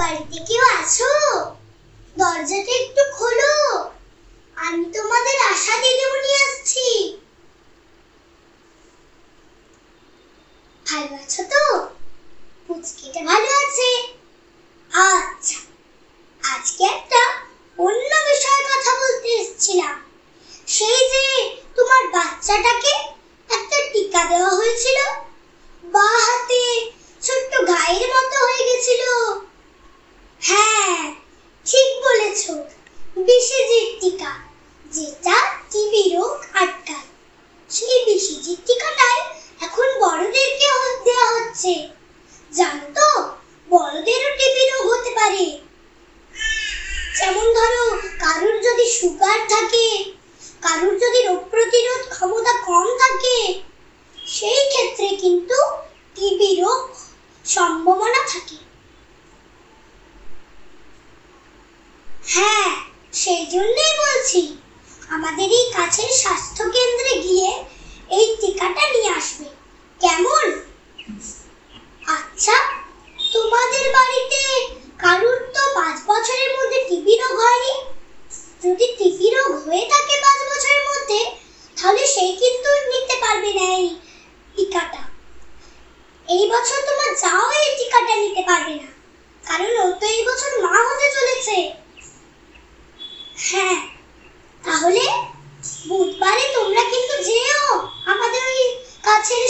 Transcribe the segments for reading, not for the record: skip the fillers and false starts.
বাড়িতে কেউ আছো? দরজাটা একটু খোলো, আমি তোমাদের আশা দিদিমণি আসছি। ভালো আছো তো? পুচকিটা ভালো আছে? আচ্ছা, আজকে একটা অন্য বিষয়ে কথা বলতে এসেছিলাম। সেই যে তোমার বাচ্চাটাকে একটা টিকা দেওয়া হয়েছিল, বা হাতে ছোট্ট গায়ের মতো হয়ে গেছিল। হ্যাঁ, ঠিক বলেছো, বিসিজির টিকা, যেটা টিবি রোগ আটকায়। সেই বিসিজির টিকাটাই এখন বড়দেরকে দেওয়া হচ্ছে। জানো তো, বড়দেরও টিবি রোগ হতে পারে। যেমন ধরো, কারুর যদি সুগার থাকে, কারুর যদি রোগ প্রতিরোধ ক্ষমতা কম থাকে, সেই ক্ষেত্রে কিন্তু টিবি রোগ সম্ভাবনা থাকে। হ্যাঁ, সেই জন্যই বলছি, আমাদের এই কাছের স্বাস্থ্য কেন্দ্রে গিয়ে এই টিকাটা নিয়ে আসবে, কেমন? আচ্ছা, তোমাদের বাড়িতে কারুর তো 5 বছরের মধ্যে টিবি রোগ হয়নি? যদি টিবি রোগ হয়ে থাকে 5 বছরের মধ্যে, তাহলে সেই কিন্তু নিতে পারবে না এই টিকাটা। এই বছর তোমার যাও এই টিকাটা নিতে পারবে না, কারণ ও তো এই বছর মা হতে চলেছে। হ্যাঁ, তাহলে বুধবারে তোমরা কিন্তু যেও আমাদের ওই কাছের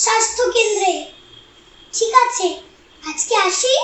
স্বাস্থ্য কেন্দ্রে। ঠিক আছে, আজকে আসি।